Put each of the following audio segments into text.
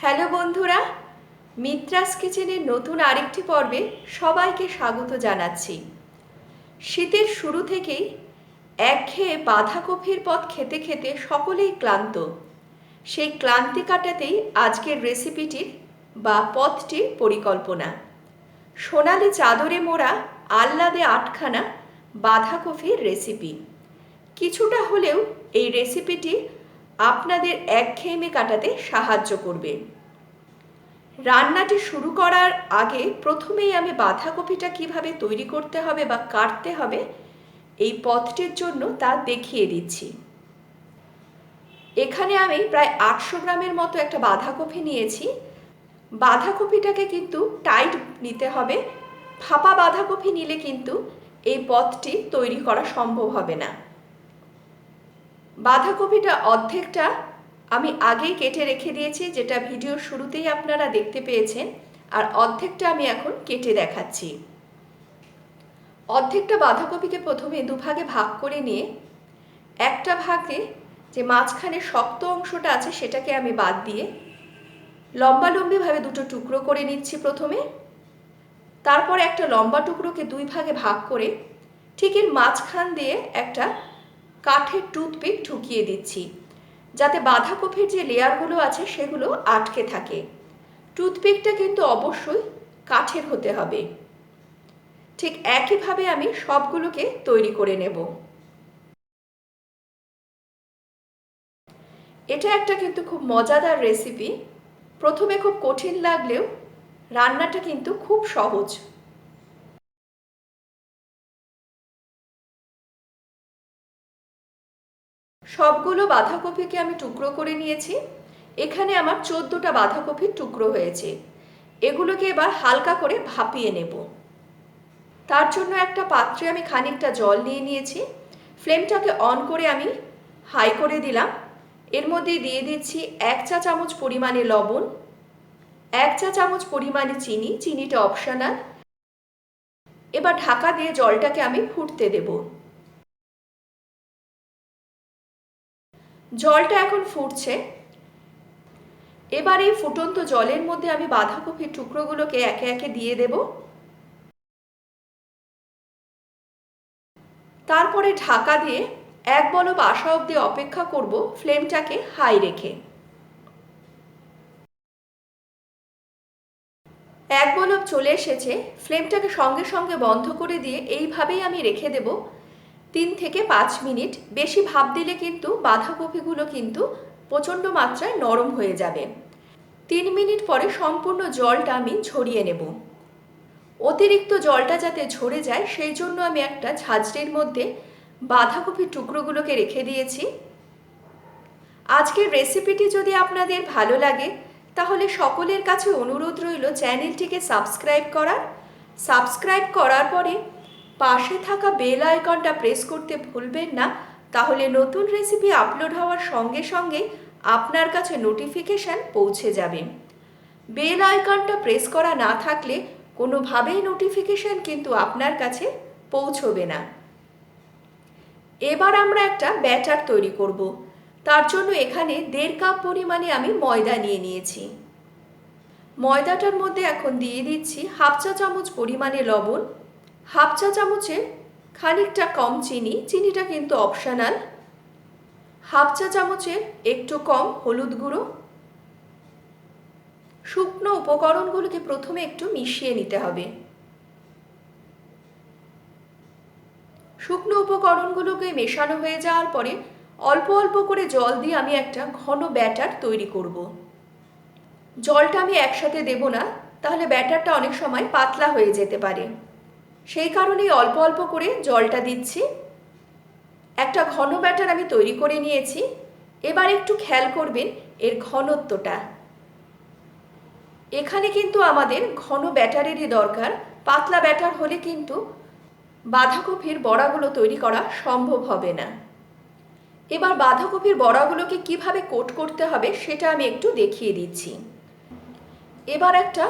Hello বন্ধুরা, মিত্রাস কিচেনের নতুন আরেকটি পর্বে সবাইকে স্বাগত জানাচ্ছি। শীতের শুরু থেকেই একঘেয়ে বাঁধাকপির পদ খেতে খেতে সকলেই ক্লান্ত। সেই ক্লান্তি কাটাতেই আজকের রেসিপিটির বা পদটির পরিকল্পনা। সোনালি চাদরে মোড়া আহ্লাদে আটখানা বাঁধাকপির রেসিপি। কিছুটা হলেও এই রেসিপিটি আপনাদের একঘেয়েমি কাটাতে সাহায্য করবে। রান্নাটি শুরু করার আগে প্রথমেই আমি বাঁধাকপিটা কিভাবে তৈরি করতে হবে বা কাটতে হবে এই পদটির জন্য তা দেখিয়ে দিচ্ছি। এখানে আমি প্রায় 800 গ্রামের মতো একটা বাঁধাকপি নিয়েছি। বাঁধাকপিটাকে কিন্তু টাইট নিতে হবে, ফাঁপা বাঁধাকপি নিলে কিন্তু এই পদটি তৈরি করা সম্ভব হবে না। বাঁধাকপিটা অর্ধেকটা আমি আগেই কেটে রেখে দিয়েছি, যেটা ভিডিওর শুরুতেই আপনারা দেখতে পেয়েছেন, আর অর্ধেকটা আমি এখন কেটে দেখাচ্ছি। অর্ধেকটা বাঁধাকপিকে প্রথমে দুভাগে ভাগ করে নিয়ে একটা ভাগে যে মাঝখানে শক্ত অংশটা আছে সেটাকে আমি বাদ দিয়ে লম্বালম্বিভাবে দুটো টুকরো করে নিচ্ছি প্রথমে। তারপর একটা লম্বা টুকরোকে দুই ভাগে ভাগ করে ঠিক এর মাঝখান দিয়ে একটা কাঠের টুথপিক ঢুকিয়ে দিচ্ছি, যাতে বাঁধাকপির যে লেয়ারগুলো আছে সেগুলো আটকে থাকে। টুথপিকটা কিন্তু অবশ্যই কাঠের হতে হবে। ঠিক একইভাবে আমি সবগুলোকে তৈরি করে নেব। এটা একটা কিন্তু খুব মজাদার রেসিপি। প্রথমে খুব কঠিন লাগলেও রান্নাটা কিন্তু খুব সহজ। সবগুলো বাঁধাকপিকে আমি টুকরো করে নিয়েছি। এখানে আমার 14টা বাঁধাকপির টুকরো হয়েছে। এগুলোকে এবার হালকা করে ভাপিয়ে নেব। তার জন্য একটা পাত্রে আমি খানিকটা জল নিয়ে নিয়েছি। ফ্লেমটাকে অন করে আমি হাই করে দিলাম। এর মধ্যে দিয়ে দিচ্ছি 1 চা চামচ পরিমাণে লবণ, 1 চা চামচ পরিমাণে চিনি, চিনিটা অপশনাল। এবার ঢাকা দিয়ে জলটাকে আমি ফুটতে দেব। জলটা এখন ফুটছে। এবার এই ফুটন্ত জলের মধ্যে আমি বাঁধাকপির টুকরোগুলোকে একে একে দিয়ে দেব। তারপরে ঢাকা দিয়ে এক বলক আসা অবধি অপেক্ষা করব, ফ্লেমটাকে হাই রেখে। এক বলক চলে এসেছে। ফ্লেমটাকে সঙ্গে সঙ্গে বন্ধ করে দিয়ে এইভাবেই আমি রেখে দেব 3 থেকে 5 মিনিট। বেশি ভাপ দিলে কিন্তু বাঁধাকপিগুলো কিন্তু প্রচণ্ড মাত্রায় নরম হয়ে যাবে। 3 মিনিট পরে সম্পূর্ণ জলটা আমি ঝরিয়ে নেব। অতিরিক্ত জলটা যাতে ঝরে যায় সেই জন্য আমি একটা ঝাঁঝরির মধ্যে বাঁধাকপির টুকরোগুলোকে রেখে দিয়েছি। আজকের রেসিপিটি যদি আপনাদের ভালো লাগে তাহলে সকলের কাছে অনুরোধ রইল চ্যানেলটিকে সাবস্ক্রাইব করার পরে পাশে থাকা বেল আইকনটা প্রেস করতে ভুলবেন না, তাহলে নতুন রেসিপি আপলোড হওয়ার সঙ্গে সঙ্গে আপনার কাছে নোটিফিকেশান পৌঁছে যাবে। বেল আইকনটা প্রেস করা না থাকলে কোনোভাবেই নোটিফিকেশান কিন্তু আপনার কাছে পৌঁছবে না। এবার আমরা একটা ব্যাটার তৈরি করব। তার জন্য এখানে 1.5 কাপ পরিমাণে আমি ময়দা নিয়ে নিয়েছি। ময়দাটার মধ্যে এখন দিয়ে দিচ্ছি 1/2 চা চামচ পরিমাণে লবণ, 1/2 চা চামচের খানিকটা কম চিনি, চিনিটা কিন্তু অপশনাল, 1/2 চা চামচের একটু কম হলুদ গুঁড়ো। শুকনো উপকরণগুলোকে প্রথমে একটু মিশিয়ে নিতে হবে। শুকনো উপকরণগুলোকে মেশানো হয়ে যাওয়ার পরে অল্প অল্প করে জল দিয়ে আমি একটা ঘন ব্যাটার তৈরি করব। জলটা আমি একসাথে দেব না, তাহলে ব্যাটারটা অনেক সময় পাতলা হয়ে যেতে পারে। সেই কারণেই অল্প অল্প করে জলটা দিচ্ছি। একটা ঘন ব্যাটার আমি তৈরি করে নিয়েছি। এবার একটু খেয়াল করবেন এর ঘনত্বটা। এখানে কিন্তু আমাদের ঘন ব্যাটারেরই দরকার। পাতলা ব্যাটার হলে কিন্তু বাঁধাকপির বড়াগুলো তৈরি করা সম্ভব হবে না। এবার বাঁধাকপির বড়াগুলোকে কিভাবে কোট করতে হবে সেটা আমি একটু দেখিয়ে দিচ্ছি। এবার একটা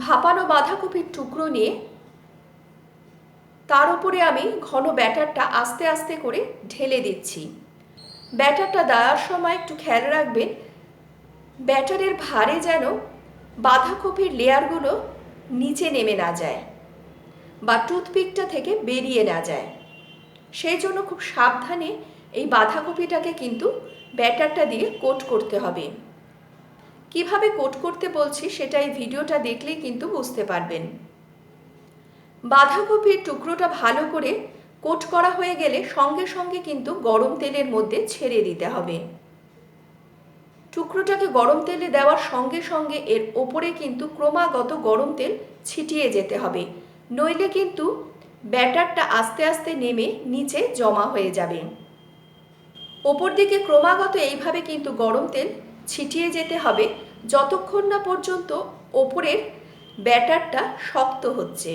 ভাপানো বাঁধাকপির টুকরো নিয়ে তার উপরে আমি ঘন ব্যাটারটা আস্তে আস্তে করে ঢেলে দিচ্ছি। ব্যাটারটা দেওয়ার সময় একটু খেয়াল রাখবেন ব্যাটারের ভারে যেন বাঁধাকপির লেয়ারগুলো নিচে নেমে না যায় বা টুথপিকটা থেকে বেরিয়ে না যায়। সেই জন্য খুব সাবধানে এই বাঁধাকপিটাকে কিন্তু ব্যাটারটা দিয়ে কোট করতে হবে। কিভাবে কোট করতে বলছি সেটা এই ভিডিওটা দেখলেই কিন্তু বুঝতে পারবেন। বাঁধাকপির টুকরোটা ভালো করে কোট করা হয়ে গেলে সঙ্গে সঙ্গে কিন্তু গরম তেলের মধ্যে ছেড়ে দিতে হবে। টুকরোটাকে গরম তেলে দেওয়ার সঙ্গে সঙ্গে এর ওপরে কিন্তু ক্রমাগত গরম তেল ছিটিয়ে যেতে হবে, নইলে কিন্তু ব্যাটারটা আস্তে আস্তে নেমে নিচে জমা হয়ে যাবে। ওপর দিকে ক্রমাগত এইভাবে কিন্তু গরম তেল ছিটিয়ে যেতে হবে যতক্ষণ না পর্যন্ত ওপরের ব্যাটারটা শক্ত হচ্ছে।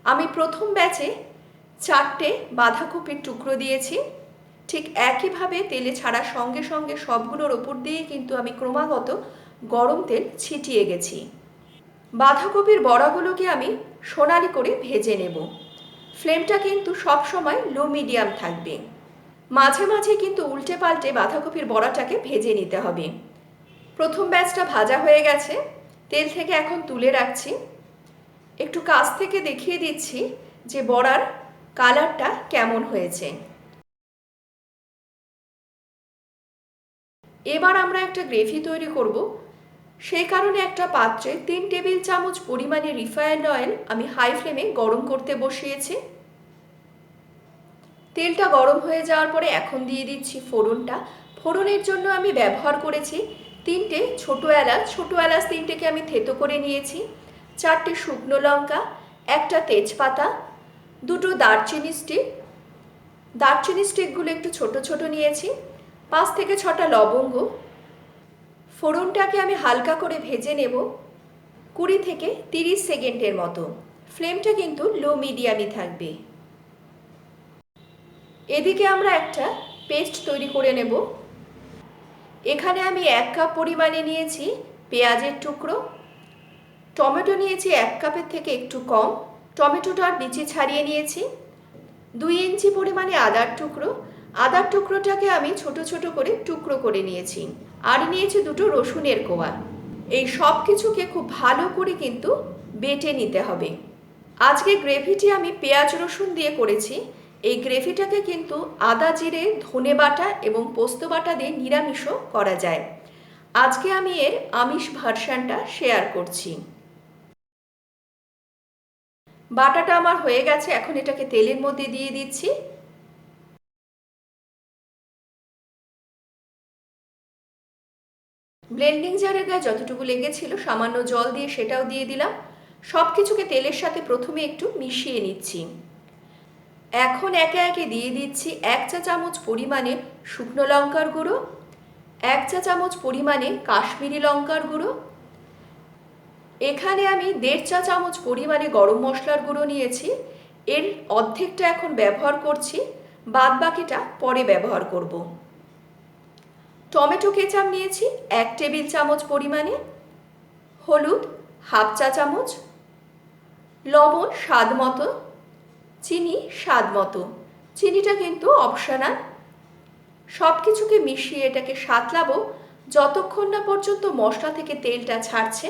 আমি প্রথম ব্যাচে 4টে বাঁধাকপির টুকরো দিয়েছি। ঠিক একইভাবে তেলে ছাড়ার সঙ্গে সঙ্গে সবগুলোর ওপর দিয়ে কিন্তু আমি ক্রমাগত গরম তেল ছিটিয়ে গেছি। বাঁধাকপির বড়াগুলোকে আমি সোনালি করে ভেজে নেব। ফ্লেমটা কিন্তু সব সময় লো মিডিয়াম থাকবে। মাঝে মাঝে কিন্তু উল্টে পাল্টে বাঁধাকপির বড়াটাকে ভেজে নিতে হবে। প্রথম ব্যাচটা ভাজা হয়ে গেছে, তেল থেকে এখন তুলে রাখছি। একটু কাছ থেকে দেখিয়ে দিচ্ছি যে বড়ার কালারটা কেমন হয়েছে। এবার আমরা একটা গ্রেভি তৈরি করব। সেই কারণে একটা পাত্রে 3 টেবিল চামচ পরিমাণে রিফাইন্ড অয়েল আমি হাই ফ্লেমে গরম করতে বসিয়েছি। তেলটা গরম হয়ে যাওয়ার পরে এখন দিয়ে দিচ্ছি ফোড়নটা। ফোড়নের জন্য আমি ব্যবহার করেছি 3টে ছোটো এলাচ। ছোটো এলাচ 3টেকে আমি থেতো করে নিয়েছি, 4টে শুকনো লঙ্কা, একটা তেজপাতা, 2টো দারচিনি স্টিক। দারচিনি স্টিকগুলো একটু ছোট ছোট নিয়েছি, 5 থেকে 6টা লবঙ্গ। ফোড়নটাকে আমি হালকা করে ভেজে নেব 20 থেকে 30 সেকেন্ডের মতো। ফ্লেমটা কিন্তু লো মিডিয়ামই থাকবে। এদিকে আমরা একটা পেস্ট তৈরি করে নেব। এখানে আমি 1 কাপ পরিমাণে নিয়েছি পেঁয়াজের টুকরো, টমেটো নিয়েছি 1 কাপের থেকে একটু কম, টমেটোটার বিচি ছাড়িয়ে নিয়েছি। 2 ইঞ্চি পরিমাণে আদার টুকরো, আদার টুকরোটাকে আমি ছোট ছোট করে টুকরো করে নিয়েছি। আর নিয়েছি 2টো রসুনের কোয়া। এই সব কিছুকে খুব ভালো করে কিন্তু বেটে নিতে হবে। আজকে গ্রেভিটি আমি পেঁয়াজ রসুন দিয়ে করেছি। এই গ্রেভিটাকে কিন্তু আদা জিরে ধনে বাটা এবং পোস্ত বাটা দিয়ে নিরামিষও করা যায়। আজকে আমি এর আমিষ ভার্সানটা শেয়ার করছি। বাটাটা আমার হয়ে গেছে, এখন এটাকে তেলের মধ্যে দিয়ে দিচ্ছি। ব্লেন্ডিং জারের গায়ে যতটুকু লেগেছিল সামান্য জল দিয়ে সেটাও দিয়ে দিলাম। সব কিছুকে তেলের সাথে প্রথমে একটু মিশিয়ে নিচ্ছি। এখন একে একে দিয়ে দিচ্ছি 1 চা চামচ পরিমাণে শুকনো লঙ্কার গুঁড়ো, 1 চা চামচ পরিমাণে কাশ্মীরি লঙ্কার গুঁড়ো। এখানে আমি 1.5 চা চামচ পরিমাণে গরম মশলার গুঁড়ো নিয়েছি। এর অর্ধেকটা এখন ব্যবহার করছি, বাদ বাকিটা পরে ব্যবহার করব। টমেটো কেচাপ নিয়েছি 1 টেবিল চামচ পরিমাণে, হলুদ 1/2 চা চামচ, লবণ স্বাদ মতো, চিনি স্বাদ মতো। চিনিটা কিন্তু অপশনাল। সব কিছুকে মিশিয়ে এটাকে সাঁতলাবো যতক্ষণ না পর্যন্ত মশলা থেকে তেলটা ছাড়ছে।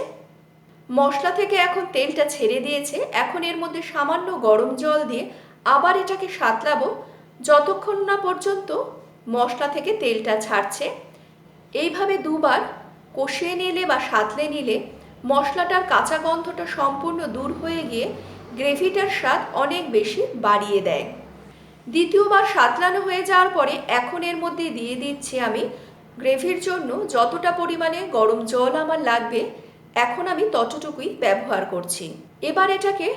মশলা থেকে এখন তেলটা ছেড়ে দিয়েছে। এখন এর মধ্যে সামান্য গরম জল দিয়ে আবার এটাকে সাঁতলাবো যতক্ষণ না পর্যন্ত মশলা থেকে তেলটা ছাড়ছে। এইভাবে দুবার কষিয়ে নিলে বা সাঁতলে নিলে মশলাটার কাঁচা গন্ধটা সম্পূর্ণ দূর হয়ে গিয়ে গ্রেভিটার স্বাদ অনেক বেশি বাড়িয়ে দেয়। দ্বিতীয়বার সাঁতলানো হয়ে যাওয়ার পরে এখন এর মধ্যে দিয়ে দিচ্ছি আমি গ্রেভির জন্য যতটা পরিমাণে গরম জল আমার লাগবে, এখন আমি ততটুকুই ব্যবহার করছি। এবার এটাকে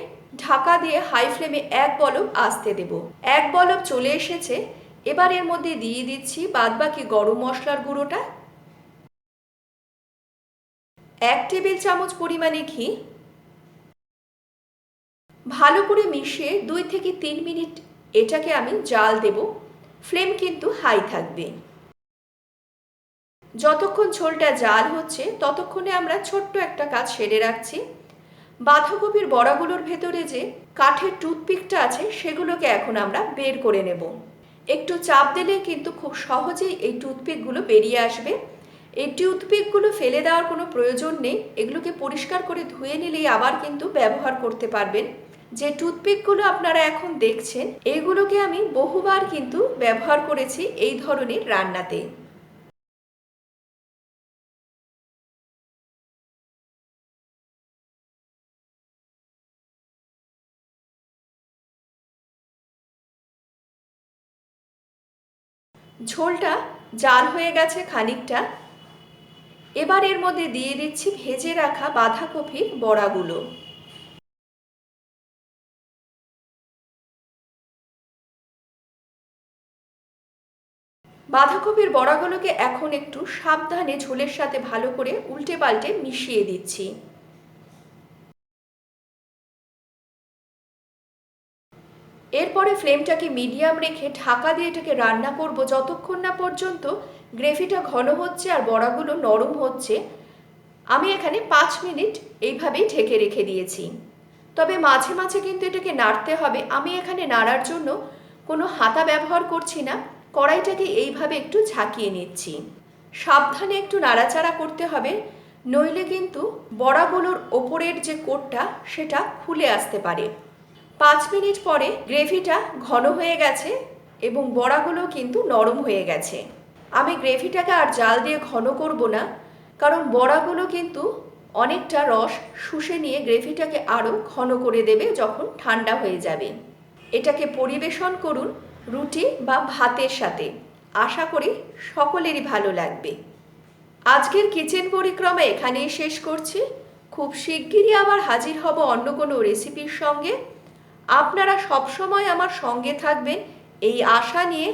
ঢাকা দিয়ে হাই ফ্লেমে 1 বলক আসতে দেব। 1 বলক চলে এসেছে। এবার এর মধ্যে দিয়ে দিচ্ছি বাদবাকি গরম মশলার গুঁড়োটা, 1 টেবিল চামচ পরিমাণে ঘি। ভালো করে মিশিয়ে 2 থেকে 3 মিনিট এটাকে আমি জাল দেব। ফ্লেম কিন্তু হাই থাকবে। যতক্ষণ ঝোলটা জাল হচ্ছে ততক্ষণে আমরা ছোট্ট একটা কাজ সেরে রাখছি। বাঁধাকপির বড়াগুলোর ভেতরে যে কাঠের টুথপিকটা আছে সেগুলোকে এখন আমরা বের করে নেব। একটু চাপ দিলে কিন্তু খুব সহজেই এই টুথপিকগুলো বেরিয়ে আসবে। এই টুথপিকগুলো ফেলে দেওয়ার কোনো প্রয়োজন নেই, এগুলোকে পরিষ্কার করে ধুয়ে নিলেই আবার কিন্তু ব্যবহার করতে পারবেন। যে টুথপিকগুলো আপনারা এখন দেখছেন এইগুলোকে আমি বহুবার কিন্তু ব্যবহার করেছি এই ধরনের রান্নাতে। ঝোলটা জাল হয়ে গেছে খানিকটা। এবার এর মধ্যে দিয়ে দিচ্ছি ভেজে রাখা বাঁধাকপির বড়াগুলো। বাঁধাকপির বড়াগুলোকে এখন একটু সাবধানে ঝোলের সাথে ভালো করে উল্টে পাল্টে মিশিয়ে দিচ্ছি। এরপরে ফ্লেমটাকে মিডিয়াম রেখে ঢাকা দিয়ে এটাকে রান্না করব যতক্ষণ না পর্যন্ত গ্রেভিটা ঘন হচ্ছে আর বড়াগুলো নরম হচ্ছে। আমি এখানে 5 মিনিট এইভাবেই ঢেকে রেখে দিয়েছি। তবে মাঝে মাঝে কিন্তু এটাকে নাড়তে হবে। আমি এখানে নাড়ার জন্য কোনো হাতা ব্যবহার করছি না, কড়াইটাকে এইভাবে একটু ঝাঁকিয়ে নিচ্ছি। সাবধানে একটু নাড়াচাড়া করতে হবে, নইলে কিন্তু বড়াগুলোর ওপরের যে কোটটা সেটা খুলে আসতে পারে। 5 মিনিট পরে গ্রেভিটা ঘন হয়ে গেছে এবং বড়াগুলো কিন্তু নরম হয়ে গেছে। আমি গ্রেভিটাকে আর জাল দিয়ে ঘন করব না, কারণ বড়াগুলো কিন্তু অনেকটা রস শুষে নিয়ে গ্রেভিটাকে আরও ঘন করে দেবে যখন ঠান্ডা হয়ে যাবে। এটাকে পরিবেশন করুন রুটি বা ভাতের সাথে, আশা করি সকলেরই ভালো লাগবে। আজকের কিচেন পরিক্রমা এখানেই শেষ করছি। খুব শিগগিরই আবার হাজির হব অন্য কোনো রেসিপির সঙ্গে। আপনারা সবসময় আমার সঙ্গে থাকবেন এই আশা নিয়ে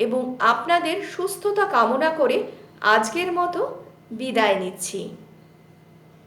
এবং আপনাদের সুস্থতা কামনা করে আজকের মতো বিদায় নিচ্ছি।